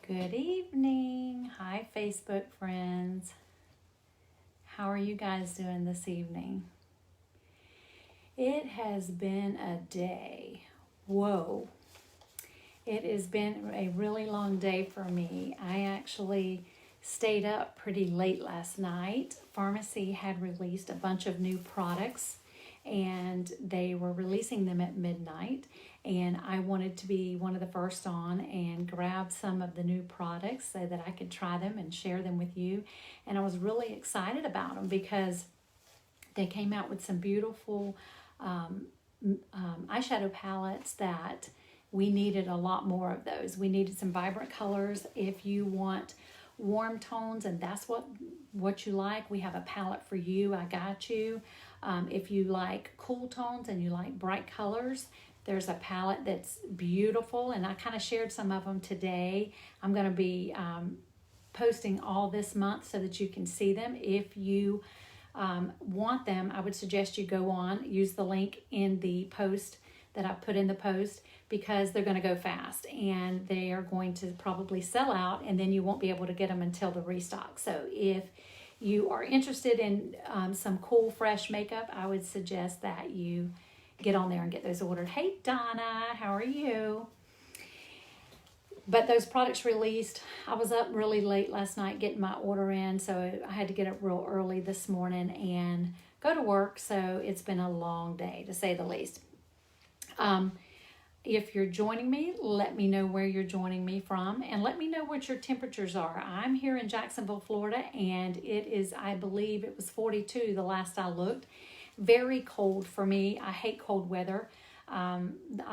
Good evening. Hi, Facebook friends. How are you guys doing this evening? It has been a day. Whoa. It has been a really long day for me. I actually stayed up pretty late last night. Pharmacy had released a bunch of new products and they were releasing them at midnight, and I wanted to be one of the first on and grab some of the new products so that I could try them and share them with you. And I was really excited about them because they came out with some beautiful eyeshadow palettes that we needed a lot more of those. We needed some vibrant colors. If you want warm tones and that's what you like, we have a palette for you. I got you. If you like cool tones and you like bright colors, there's a palette that's beautiful, and I kind of shared some of them today. I'm going to be posting all this month so that you can see them. If you want them, I would suggest you go on, use the link in the post that I put in the post, because they're going to go fast and they are going to probably sell out, and then you won't be able to get them until the restock. So if you are interested in some cool, fresh makeup, I would suggest that you get on there and get those ordered. Hey, Donna, how are you? But those products released, I was up really late last night getting my order in, so I had to get up real early this morning and go to work, so it's been a long day, to say the least. If you're joining me, let me know where you're joining me from, and let me know what your temperatures are. I'm here in Jacksonville, Florida, and it is, I believe it was 42 the last I looked. Very cold for me. I hate cold weather. I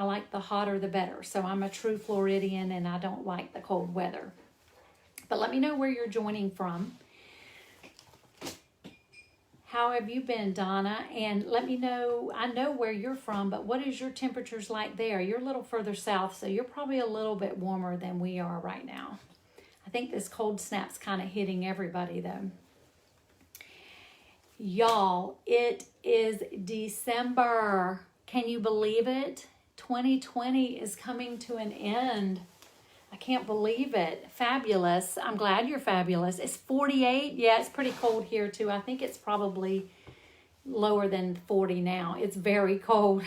like the hotter the better. So I'm a true Floridian and I don't like the cold weather. But let me know where you're joining from. How have you been, Donna? And let me know, I know where you're from, but what is your temperatures like there? You're a little further south, so you're probably a little bit warmer than we are right now. I think this cold snap's kind of hitting everybody though. Y'all, it is December. Can you believe it? 2020 is coming to an end. I can't believe it. Fabulous. I'm glad you're fabulous. It's 48. Yeah, it's pretty cold here too. I think it's probably lower than 40 now. It's very cold.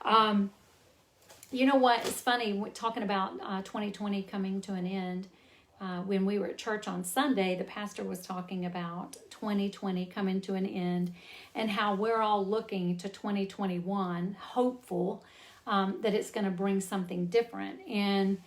You know what? It's funny, talking about 2020 coming to an end. When we were at church on Sunday, the pastor was talking about 2020 coming to an end and how we're all looking to 2021, hopeful that it's going to bring something different. And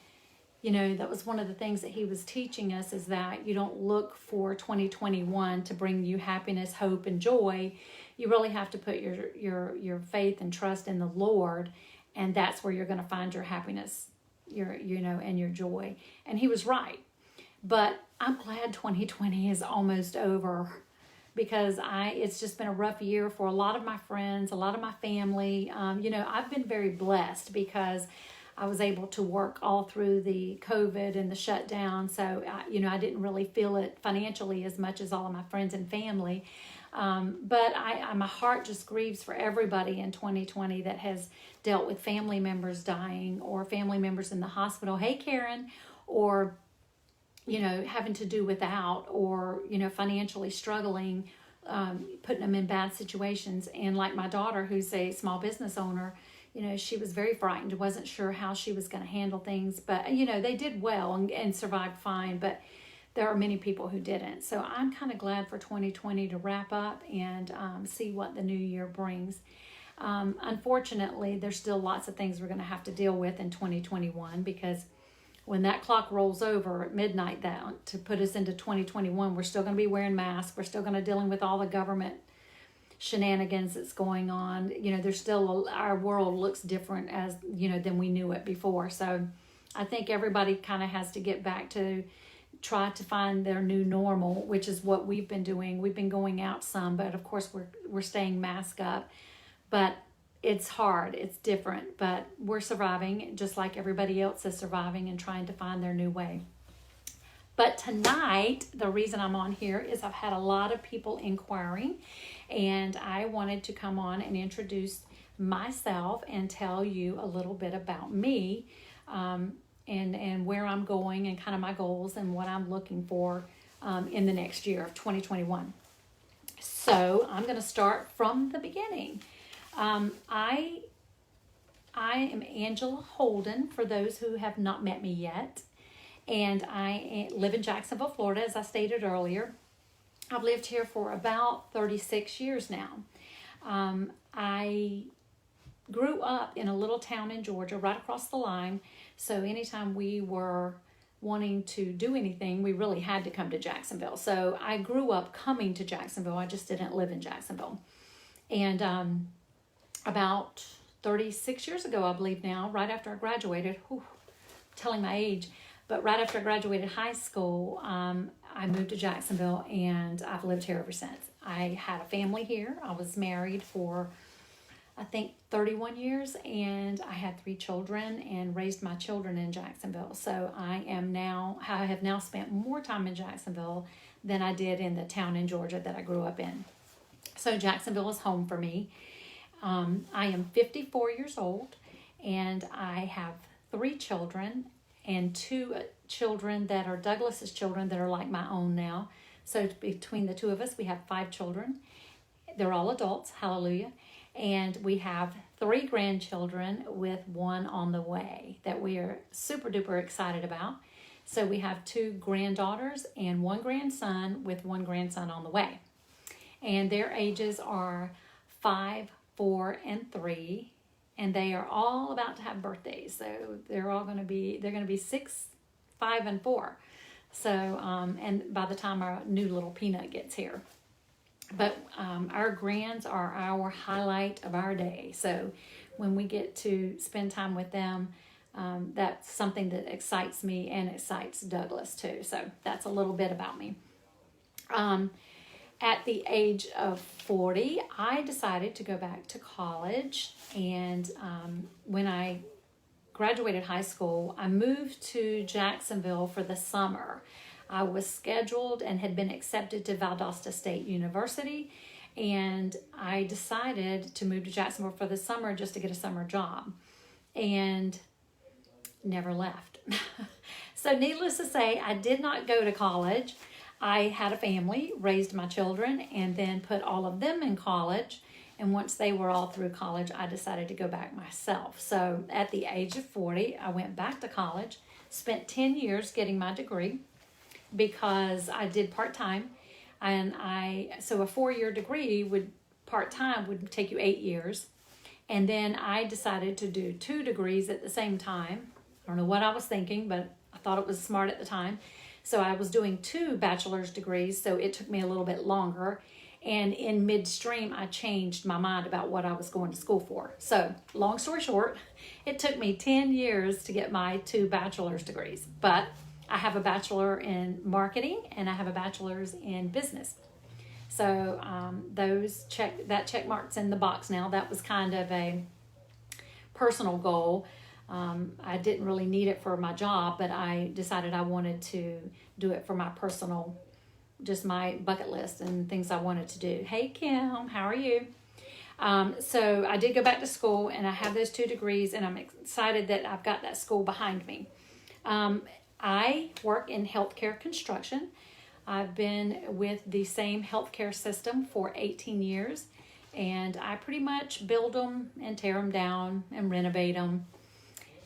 you know, that was one of the things that he was teaching us, is that you don't look for 2021 to bring you happiness, hope, and joy. You really have to put your faith and trust in the Lord, and that's where you're going to find your happiness, and your joy. And he was right. But I'm glad 2020 is almost over, because it's just been a rough year for a lot of my friends, a lot of my family. I've been very blessed because I was able to work all through the COVID and the shutdown. So, I didn't really feel it financially as much as all of my friends and family. But my heart just grieves for everybody in 2020 that has dealt with family members dying or family members in the hospital. Hey, Karen, or, having to do without, or, financially struggling, putting them in bad situations. And like my daughter, who's a small business owner, she was very frightened, wasn't sure how she was going to handle things. But, they did well and survived fine. But there are many people who didn't. So I'm kind of glad for 2020 to wrap up and see what the new year brings. Unfortunately, there's still lots of things we're going to have to deal with in 2021, because when that clock rolls over at midnight to put us into 2021, we're still going to be wearing masks. We're still going to dealing with all the government shenanigans that's going on. There's still our world looks different than we knew it before. So I think everybody kind of has to get back to try to find their new normal, which is what we've been doing. We've been going out some, but of course we're staying masked up. But it's hard, it's different, but we're surviving just like everybody else is surviving and trying to find their new way. But tonight, the reason I'm on here is I've had a lot of people inquiring, and I wanted to come on and introduce myself and tell you a little bit about me. and where I'm going and kind of my goals and what I'm looking for in the next year of 2021. So I'm going to start from the beginning. I am Angela Holden, for those who have not met me yet. And I live in Jacksonville, Florida, as I stated earlier. I've lived here for about 36 years now. I grew up in a little town in Georgia right across the line. So anytime we were wanting to do anything, we really had to come to Jacksonville. So I grew up coming to Jacksonville. I just didn't live in Jacksonville. And about 36 years ago, I believe now, right after I graduated, telling my age, but right after I graduated high school, I moved to Jacksonville, and I've lived here ever since. I had a family here. I was married for, I think, 31 years, and I had 3 children and raised my children in Jacksonville. So I have now spent more time in Jacksonville than I did in the town in Georgia that I grew up in. So Jacksonville is home for me. I am 54 years old, and I have 3 children and 2 children that are Douglas's children that are like my own now. So between the 2 of us, we have 5 children. They're all adults, hallelujah. And we have 3 grandchildren with 1 on the way that we are super duper excited about. So we have 2 granddaughters and 1 grandson with 1 grandson on the way. And their ages are 5, 4, and 3. And they are all about to have birthdays. So they're going to be 6, 5, and 4. So, and by the time our new little Peanut gets here. But our grands are our highlight of our day. So when we get to spend time with them, that's something that excites me and excites Douglas too. So that's a little bit about me. At the age of 40, I decided to go back to college. And when I graduated high school, I moved to Jacksonville for the summer. I was scheduled and had been accepted to Valdosta State University. And I decided to move to Jacksonville for the summer just to get a summer job. And never left. So needless to say, I did not go to college. I had a family, raised my children, and then put all of them in college. And once they were all through college, I decided to go back myself. So at the age of 40, I went back to college, spent 10 years getting my degree because I did part-time. And so a 4-year degree part-time would take you 8 years. And then I decided to do 2 degrees at the same time. I don't know what I was thinking, but I thought it was smart at the time. So I was doing 2 bachelor's degrees, so it took me a little bit longer. And in midstream, I changed my mind about what I was going to school for. So long story short, it took me 10 years to get my 2 bachelor's degrees. But I have a bachelor in marketing and I have a bachelor's in business. So that check marks in the box now. That was kind of a personal goal. I didn't really need it for my job, but I decided I wanted to do it for my personal, just my bucket list and things I wanted to do. Hey, Kim, how are you? So I did go back to school, and I have those 2 degrees, and I'm excited that I've got that school behind me. I work in healthcare construction. I've been with the same healthcare system for 18 years, and I pretty much build them and tear them down and renovate them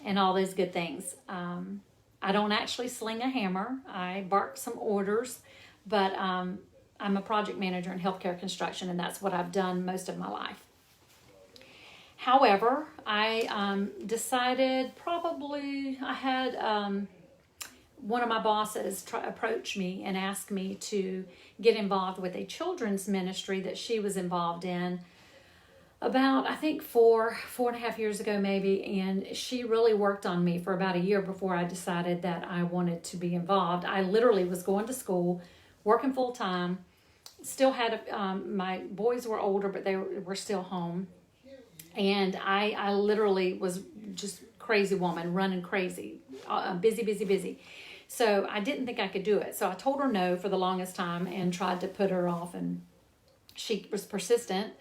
and all those good things. I don't actually sling a hammer. I bark some orders, but I'm a project manager in healthcare construction, and that's what I've done most of my life. However, I decided I had one of my bosses approach me and ask me to get involved with a children's ministry that she was involved in about, I think, 4.5 years ago maybe, and she really worked on me for about a year before I decided that I wanted to be involved. I literally was going to school, working full time, still had my boys were older, but they were still home, and I literally was just crazy woman, running crazy, busy. So I didn't think I could do it. So I told her no for the longest time and tried to put her off, and she was persistent.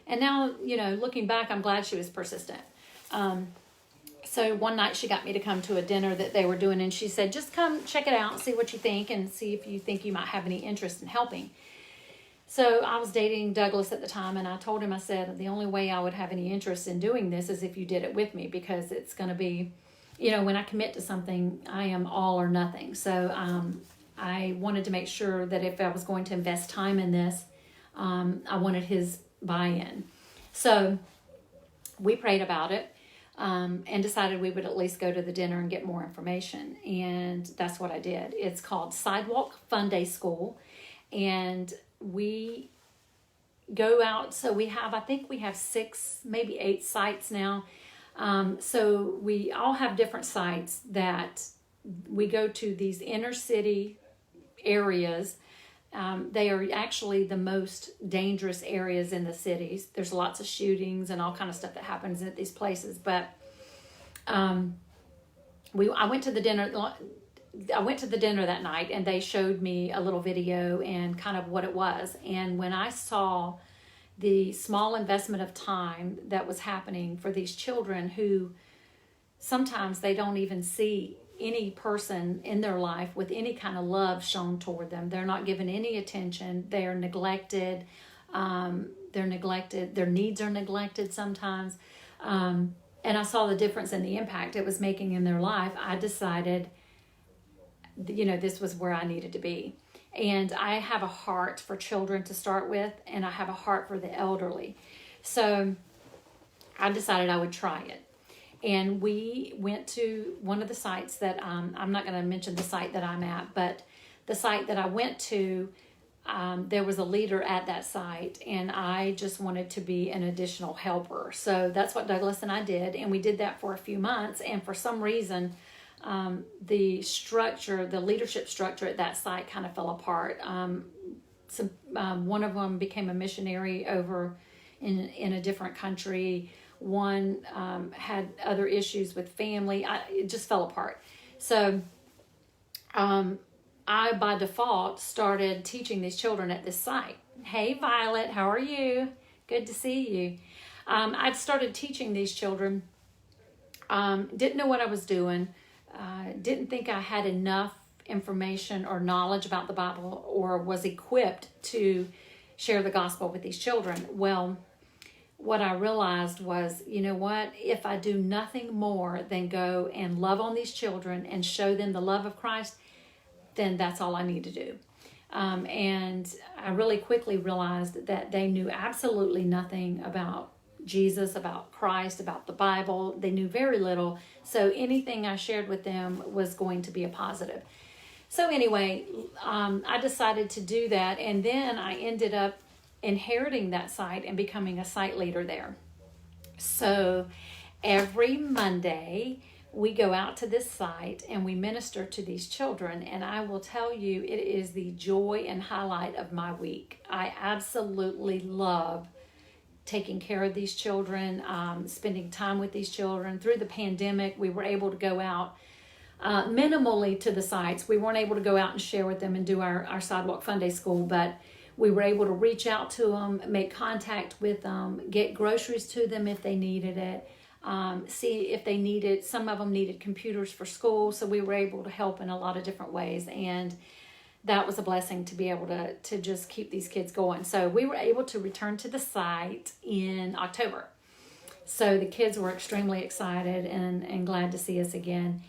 And now, looking back, I'm glad she was persistent. So one night she got me to come to a dinner that they were doing, and she said, just come check it out, see what you think, and see if you think you might have any interest in helping. So I was dating Douglas at the time, and I told him, I said, the only way I would have any interest in doing this is if you did it with me, because it's going to be, when I commit to something, I am all or nothing. So I wanted to make sure that if I was going to invest time in this, I wanted his buy-in. So we prayed about it and decided we would at least go to the dinner and get more information. And that's what I did. It's called Sidewalk Fun Day School. And we go out, so I think we have 6, maybe 8 sites now. So we all have different sites that we go to, these inner city areas. They are actually the most dangerous areas in the cities. There's lots of shootings and all kind of stuff that happens at these places. But I went to the dinner that night, and they showed me a little video and kind of what it was. And when I saw the small investment of time that was happening for these children, who sometimes they don't even see any person in their life with any kind of love shown toward them. They're not given any attention. They're neglected. Their needs are neglected sometimes. And I saw the difference in the impact it was making in their life. I decided, this was where I needed to be. And I have a heart for children to start with, and I have a heart for the elderly. So I decided I would try it. And we went to one of the sites that, I'm not going to mention the site that I'm at, but the site that I went to, there was a leader at that site, and I just wanted to be an additional helper. So that's what Douglas and I did, and we did that for a few months. And for some reason, the leadership structure at that site kind of fell apart. One of them became a missionary over in a different country. One had other issues with family. It just fell apart. So I, by default, started teaching these children at this site. Hey, Violet, how are you? Good to see you. I'd started teaching these children. Didn't know what I was doing. Didn't think I had enough information or knowledge about the Bible, or was equipped to share the gospel with these children. Well, what I realized was, if I do nothing more than go and love on these children and show them the love of Christ, then that's all I need to do. And I really quickly realized that they knew absolutely nothing about Jesus, about Christ, about the Bible. They knew very little. So anything I shared with them was going to be a positive. So anyway, I decided to do that. And then I ended up inheriting that site and becoming a site leader there. So every Monday we go out to this site and we minister to these children, and I will tell you, it is the joy and highlight of my week. I absolutely love taking care of these children, spending time with these children. Through the pandemic, we were able to go out minimally to the sites. We weren't able to go out and share with them and do our Sidewalk Fun Day School, but we were able to reach out to them, make contact with them, get groceries to them if they needed it, see if they needed, some of them needed computers for school, so we were able to help in a lot of different ways. And that was a blessing to be able to just keep these kids going. So we were able to return to the site in October. So the kids were extremely excited and glad to see us again.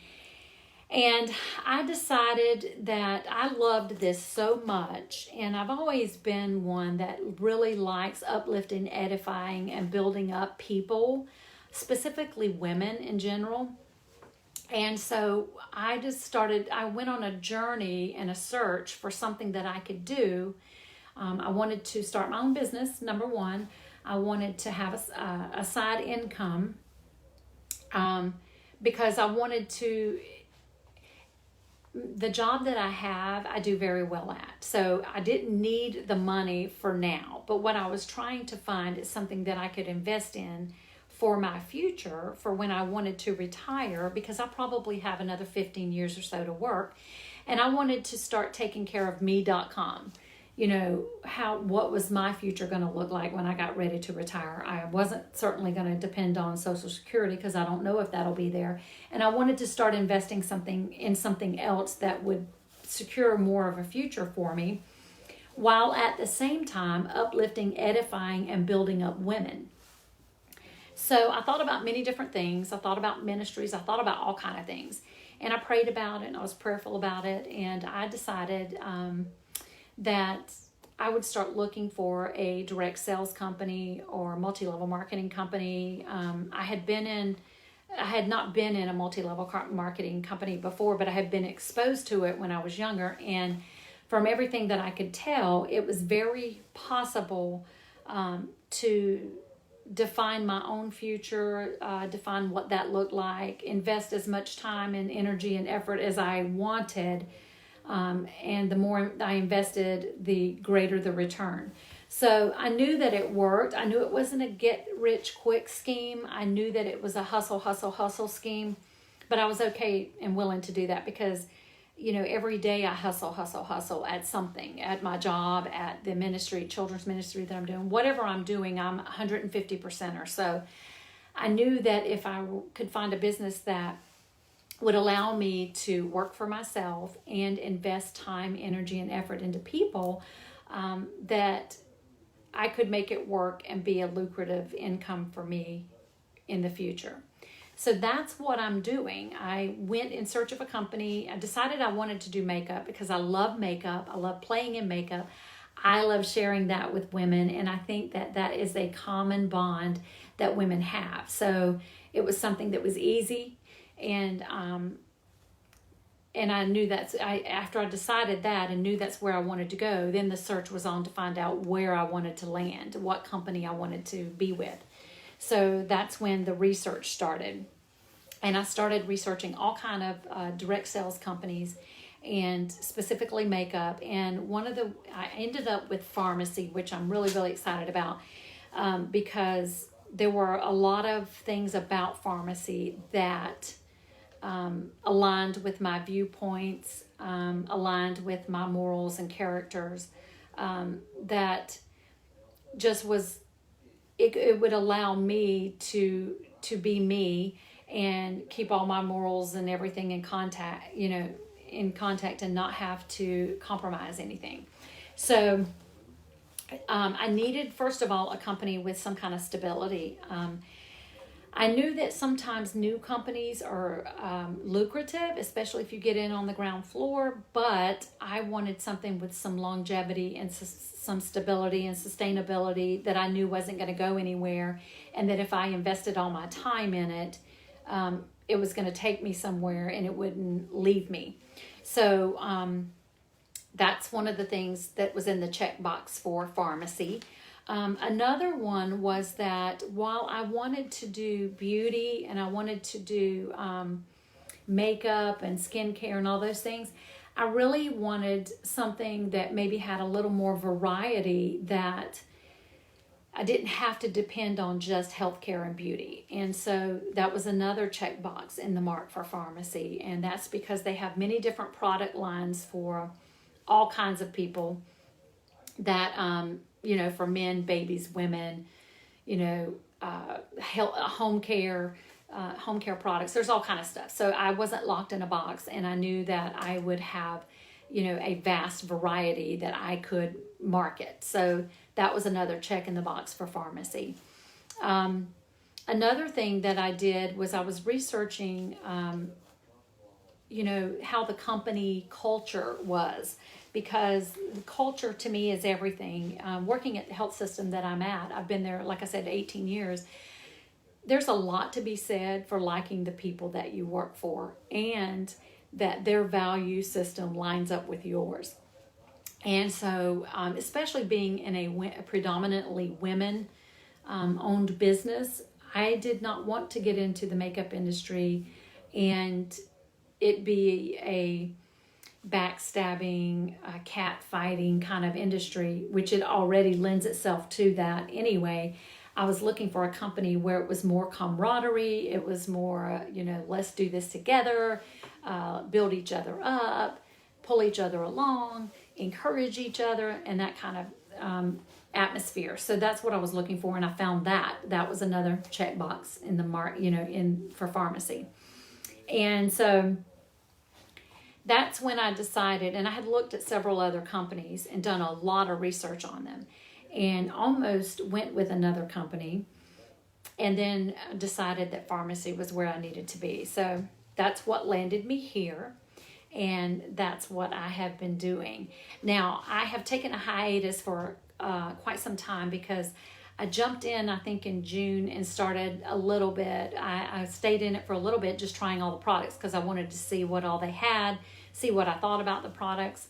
And I decided that I loved this so much, and I've always been one that really likes uplifting, edifying, and building up people, specifically women in general. And so I went on a journey and a search for something that I could do. I wanted to start my own business, number one. I wanted to have a side income because I wanted to... The job that I have, I do very well at. So I didn't need the money for now. But what I was trying to find is something that I could invest in for my future, for when I wanted to retire, because I probably have another 15 years or so to work. And I wanted to start taking care of me.com. what was my future going to look like when I got ready to retire. I wasn't certainly going to depend on Social Security because I don't know if that'll be there. And I wanted to start investing in something else that would secure more of a future for me, while at the same time uplifting, edifying, and building up women. So I thought about many different things. I thought about ministries. I thought about all kind of things. And I prayed about it, and I was prayerful about it. And I decided that I would start looking for a direct sales company or multi-level marketing company. I had not been in a multi-level marketing company before, but I had been exposed to it when I was younger. And from everything that I could tell, it was very possible to define my own future, define what that looked like, invest as much time and energy and effort as I wanted. And the more I invested, the greater the return. So I knew that it worked. I knew it wasn't a get-rich-quick scheme. I knew that it was a hustle scheme. But I was okay and willing to do that because, every day I hustle at something, at my job, at the ministry, children's ministry that I'm doing. Whatever I'm doing, I'm 150% or so. I knew that if I could find a business that would allow me to work for myself and invest time, energy, and effort into people, that I could make it work and be a lucrative income for me in the future. So that's what I'm doing. I went in search of a company. I decided I wanted to do makeup because I love makeup. I love playing in makeup. I love sharing that with women, and I think that that is a common bond that women have. So it was something that was easy. And I knew after I decided that and knew that's where I wanted to go, then the search was on to find out where I wanted to land, what company I wanted to be with. So that's when the research started. And I started researching all kind of direct sales companies and specifically makeup. And I ended up with pharmacy, which I'm really, really excited about because there were a lot of things about pharmacy that aligned with my viewpoints, aligned with my morals and characters, that just was, it would allow me to be me and keep all my morals and everything in contact and not have to compromise anything. So I needed, first of all, a company with some kind of stability. I knew that sometimes new companies are lucrative, especially if you get in on the ground floor, but I wanted something with some longevity and some stability and sustainability that I knew wasn't going to go anywhere, and that if I invested all my time in it, it was going to take me somewhere and it wouldn't leave me. So that's one of the things that was in the checkbox for pharmacy. Another one was that while I wanted to do beauty and I wanted to do makeup and skincare and all those things, I really wanted something that maybe had a little more variety, that I didn't have to depend on just healthcare and beauty. And so that was another checkbox in the mark for pharmacy. And that's because they have many different product lines for all kinds of people that, for men, babies, women, home care products. There's all kind of stuff. So I wasn't locked in a box, and I knew that I would have, a vast variety that I could market. So that was another check in the box for pharmacy. Another thing that I did was I was researching, how the company culture was, because the culture to me is everything. Working at the health system that I'm at, I've been there, like I said, 18 years. There's a lot to be said for liking the people that you work for and that their value system lines up with yours. And so, especially being in a predominantly women-owned business, I did not want to get into the makeup industry and it be a backstabbing, cat fighting kind of industry, which it already lends itself to that anyway. I was looking for a company where it was more camaraderie. It was more, let's do this together, build each other up, pull each other along, encourage each other, and that kind of atmosphere. So that's what I was looking for, and I found that. That was another checkbox in the for pharmacy. And so that's when I decided, and I had looked at several other companies and done a lot of research on them, and almost went with another company, and then decided that pharmacy was where I needed to be. So that's what landed me here, and that's what I have been doing. Now, I have taken a hiatus for quite some time because I jumped in, I think, in June and started a little bit. I stayed in it for a little bit, just trying all the products because I wanted to see what all they had, see what I thought about the products,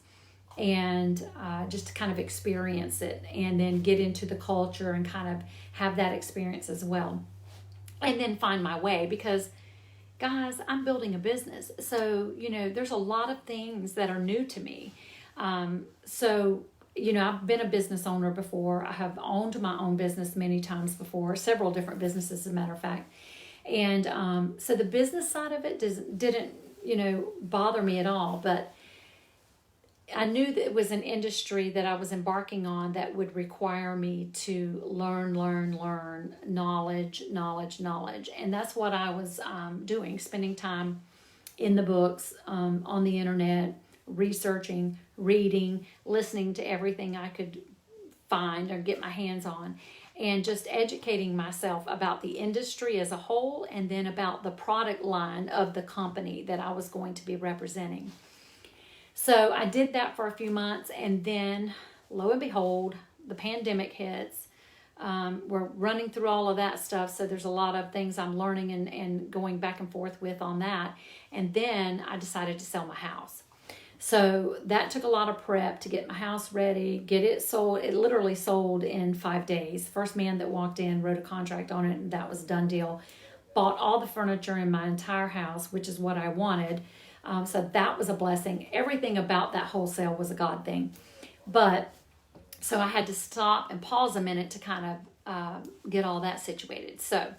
and just to kind of experience it and then get into the culture and kind of have that experience as well. And then find my way because, guys, I'm building a business. So, there's a lot of things that are new to me. I've been a business owner before. I have owned my own business many times before, several different businesses, as a matter of fact. And so the business side of it didn't, bother me at all. But I knew that it was an industry that I was embarking on that would require me to learn, knowledge. And that's what I was doing, spending time in the books, on the internet, researching, reading, listening to everything I could find or get my hands on, and just educating myself about the industry as a whole and then about the product line of the company that I was going to be representing. So I did that for a few months, and then lo and behold, the pandemic hits. We're running through all of that stuff, so there's a lot of things I'm learning and going back and forth with on that. And then I decided to sell my house. So that took a lot of prep to get my house ready, get it sold. It literally sold in 5 days. First man that walked in wrote a contract on it, and that was a done deal. Bought all the furniture in my entire house, which is what I wanted. So that was a blessing. Everything about that wholesale was a God thing. But so I had to stop and pause a minute to kind of get all that situated. So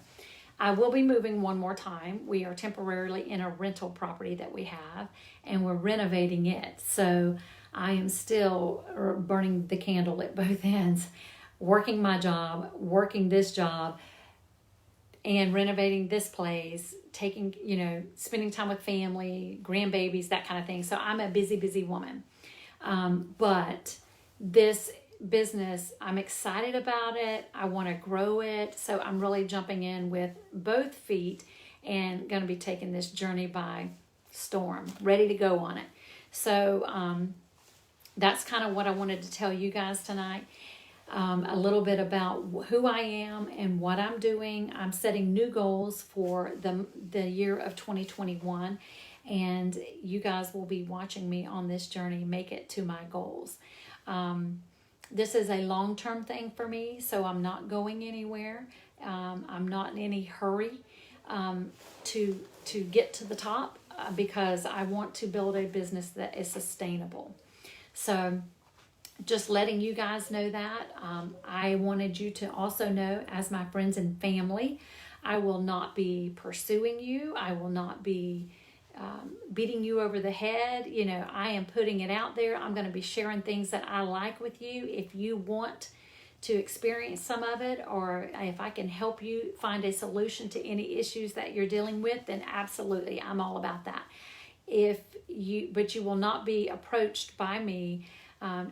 I will be moving one more time. We are temporarily in a rental property that we have, and we're renovating it. So I am still burning the candle at both ends, working my job, working this job, and renovating this place, taking, spending time with family, grandbabies, that kind of thing. So I'm a busy, busy woman. But this business, I'm excited about it. I want to grow it. So I'm really jumping in with both feet and going to be taking this journey by storm, ready to go on it. So that's kind of what I wanted to tell you guys tonight. A little bit about who I am and what I'm doing. I'm setting new goals for the year of 2021, and you guys will be watching me on this journey make it to my goals. This is a long-term thing for me, so I'm not going anywhere. I'm not in any hurry to get to the top because I want to build a business that is sustainable. So just letting you guys know that. I wanted you to also know, as my friends and family, I will not be pursuing you. I will not be beating you over the head. I am putting it out there. I'm going to be sharing things that I like with you. If you want to experience some of it, or if I can help you find a solution to any issues that you're dealing with, then absolutely, I'm all about that. But you will not be approached by me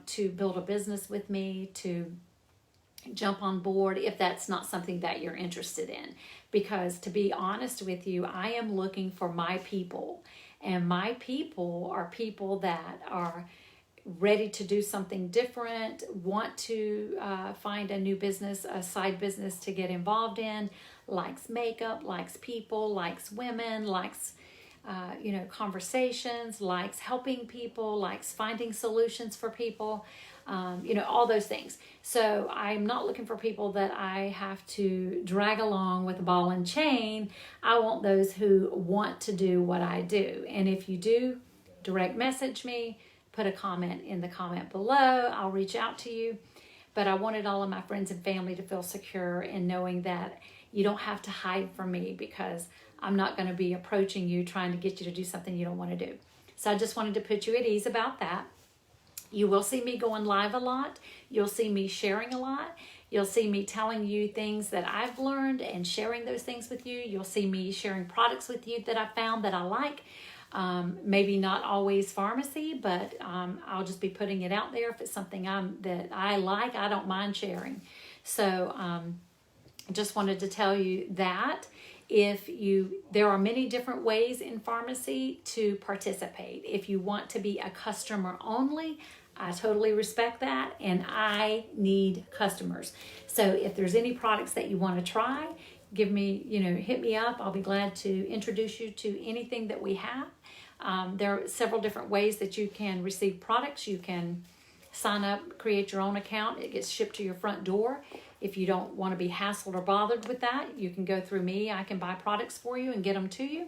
to build a business with me, to jump on board if that's not something that you're interested in. Because to be honest with you, I am looking for my people. And my people are people that are ready to do something different, want to find a new business, a side business to get involved in, likes makeup, likes people, likes women, likes conversations, likes helping people, likes finding solutions for people, all those things. So I'm not looking for people that I have to drag along with a ball and chain. I want those who want to do what I do. And if you do, direct message me, put a comment in the comment below. I'll reach out to you. But I wanted all of my friends and family to feel secure in knowing that you don't have to hide from me, because I'm not going to be approaching you trying to get you to do something you don't want to do. So I just wanted to put you at ease about that. You will see me going live a lot. You'll see me sharing a lot. You'll see me telling you things that I've learned and sharing those things with you. You'll see me sharing products with you that I found that I like. Maybe not always pharmacy, but I'll just be putting it out there. If it's something that I like, I don't mind sharing. So I just wanted to tell you that there are many different ways in pharmacy to participate. If you want to be a customer only, I totally respect that, and I need customers. So if there's any products that you want to try, give me, hit me up. I'll be glad to introduce you to anything that we have. There are several different ways that you can receive products. You can sign up, create your own account. It gets shipped to your front door. If you don't want to be hassled or bothered with that, you can go through me. I can buy products for you and get them to you.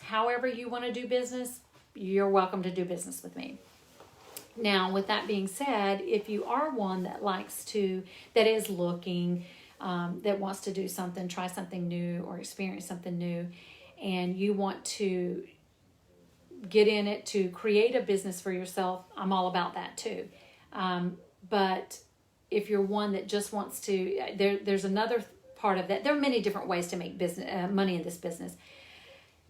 However you want to do business, you're welcome to do business with me. Now, with that being said, if you are one that is looking, that wants to do something, try something new or experience something new, and you want to get in it to create a business for yourself, I'm all about that too. But if you're one that just wants to, there's another part of that. There are many different ways to make money in this business.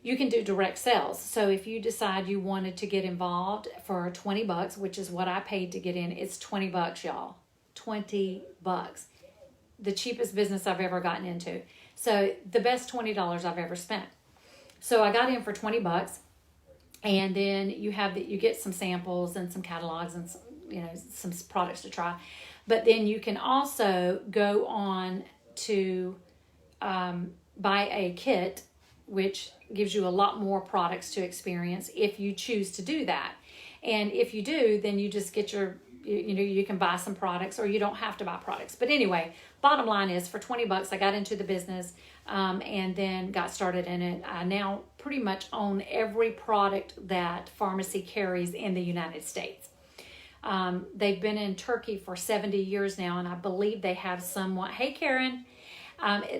You can do direct sales. So if you decide you wanted to get involved for $20, which is what I paid to get in, it's $20, y'all. $20. The cheapest business I've ever gotten into. So the best $20 I've ever spent. So I got in for $20, and then you get some samples and some catalogs and some products to try. But then you can also go on to buy a kit, which gives you a lot more products to experience if you choose to do that. And if you do, then you just get you can buy some products, or you don't have to buy products. But anyway, bottom line is, for $20, I got into the business and then got started in it. I now pretty much own every product that pharmacy carries in the United States. They've been in Turkey for 70 years now, and I believe they have somewhat, hey Karen,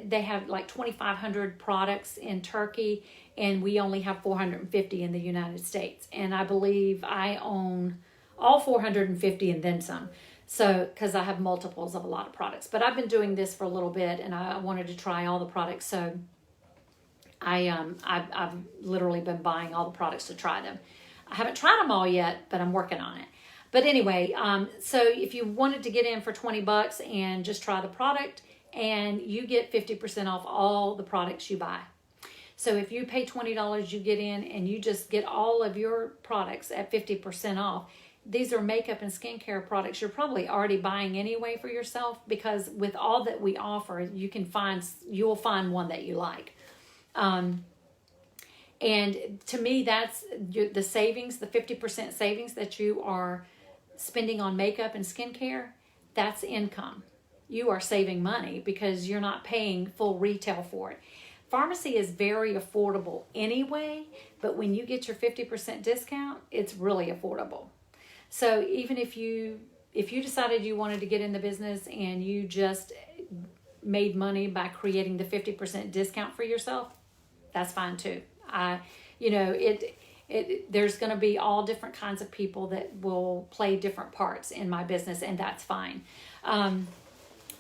they have like 2,500 products in Turkey, and we only have 450 in the United States. And I believe I own all 450 and then some. So, because I have multiples of a lot of products. But I've been doing this for a little bit, and I wanted to try all the products. So I've literally been buying all the products to try them. I haven't tried them all yet, but I'm working on it. But anyway, so if you wanted to get in for $20 and just try the product, and you get 50% off all the products you buy. So if you pay $20, you get in and you just get all of your products at 50% off. These are makeup and skincare products you're probably already buying anyway for yourself, because with all that we offer, you'll find one that you like. And to me, that's the savings, the 50% savings that you are spending on makeup and skincare. That's income. You are saving money because you're not paying full retail for it. Pharmacy is very affordable anyway, but when you get your 50% discount, it's really affordable. So even if you decided you wanted to get in the business and you just made money by creating the 50% discount for yourself, that's fine too. There's going to be all different kinds of people that will play different parts in my business, and that's fine.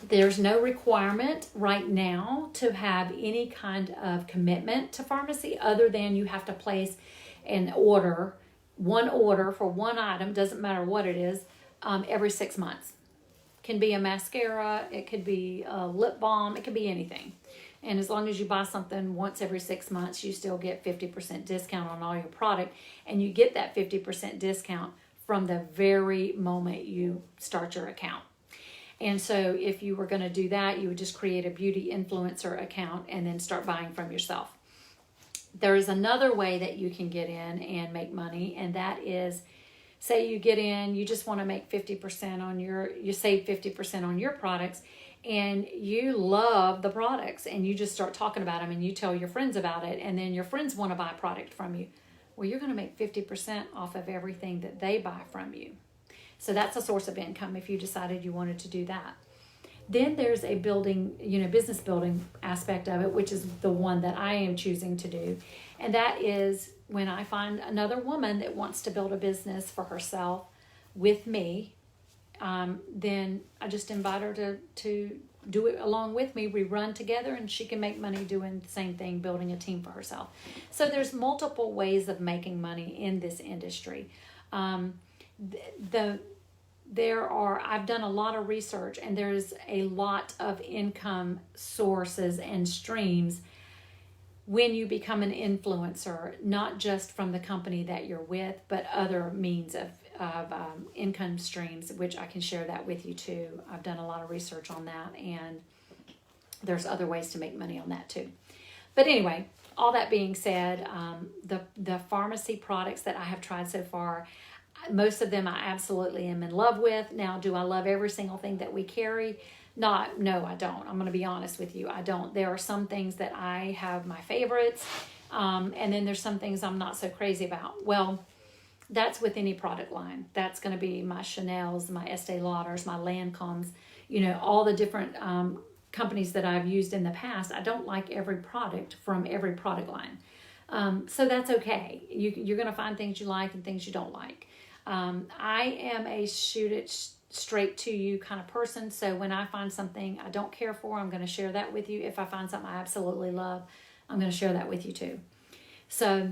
There's no requirement right now to have any kind of commitment to pharmacy, other than you have to place one order for one item, doesn't matter what it is, every 6 months. Can be a mascara, it could be a lip balm, it could be anything. And as long as you buy something once every 6 months, you still get 50% discount on all your product, and you get that 50% discount from the very moment you start your account. And so if you were going to do that, you would just create a beauty influencer account and then start buying from yourself. There is another way that you can get in and make money, and that is, say you get in, you just want to make 50% you save 50% on your products, and you love the products, and you just start talking about them, and you tell your friends about it, and then your friends want to buy a product from you. Well, you're going to make 50% off of everything that they buy from you. So that's a source of income if you decided you wanted to do that. Then there's a business building aspect of it, which is the one that I am choosing to do. And that is when I find another woman that wants to build a business for herself, with me, then I just invite her to do it along with me. We run together and she can make money doing the same thing, building a team for herself. So there's multiple ways of making money in this industry. I've done a lot of research, and there's a lot of income sources and streams when you become an influencer, not just from the company that you're with, but other means of income streams, which I can share that with you too. I've done a lot of research on that, and there's other ways to make money on that too. But anyway, all that being said, the pharmacy products that I have tried so far, most of them I absolutely am in love with. Now, do I love every single thing that we carry? No, I don't. I'm going to be honest with you. I don't. There are some things that I have my favorites, and then there's some things I'm not so crazy about. Well, that's with any product line. That's going to be my Chanel's, my Estee Lauders, my Lancomes, all the different companies that I've used in the past. I don't like every product from every product line. So that's okay. You're going to find things you like and things you don't like. I am a shoot it straight to you kind of person. So when I find something I don't care for, I'm going to share that with you. If I find something I absolutely love, I'm going to share that with you too. So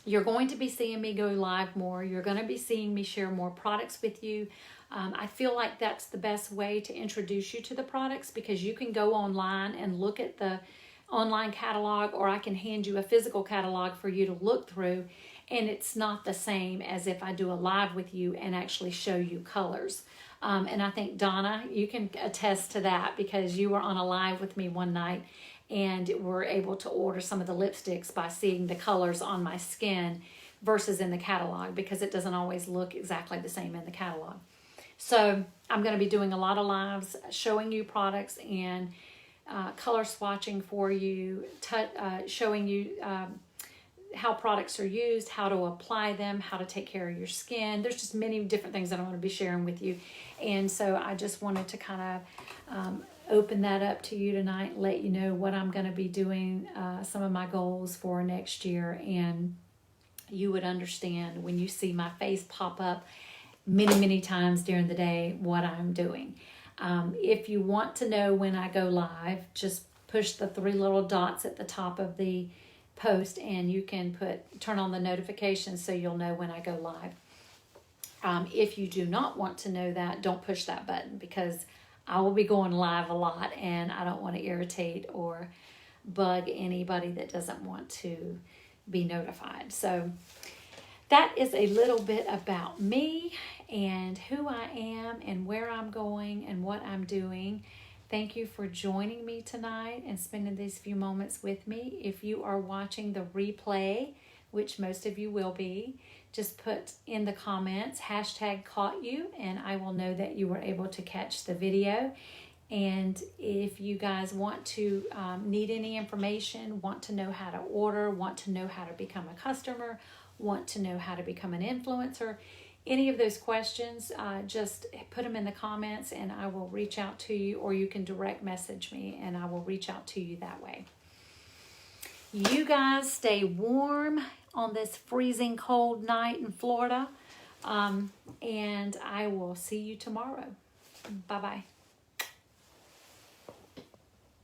you're going to be seeing me go live more. You're going to be seeing me share more products with you. I feel like that's the best way to introduce you to the products, because you can go online and look at the online catalog, or I can hand you a physical catalog for you to look through, and it's not the same as if I do a live with you and actually show you colors. And I think, Donna, you can attest to that, because you were on a live with me one night and were able to order some of the lipsticks by seeing the colors on my skin versus in the catalog, because it doesn't always look exactly the same in the catalog. So I'm going to be doing a lot of lives showing you products and color swatching for you, showing you how products are used, how to apply them, how to take care of your skin. There's just many different things that I'm going to be sharing with you. And so I just wanted to kind of open that up to you tonight, let you know what I'm going to be doing, some of my goals for next year. And you would understand when you see my face pop up many, many times during the day what I'm doing. If you want to know when I go live, just push the 3 little dots at the top of the post, and you can turn on the notifications so you'll know when I go live. If you do not want to know that, don't push that button, because I will be going live a lot, and I don't want to irritate or bug anybody that doesn't want to be notified. So that is a little bit about me and who I am and where I'm going and what I'm doing. Thank you for joining me tonight and spending these few moments with me. If you are watching the replay, which most of you will be, just put in the comments #CaughtYou, and I will know that you were able to catch the video. And if you guys want to need any information, want to know how to order, want to know how to become a customer, want to know how to become an influencer, any of those questions, just put them in the comments and I will reach out to you, or you can direct message me and I will reach out to you that way. You guys stay warm on this freezing cold night in Florida, and I will see you tomorrow. Bye-bye.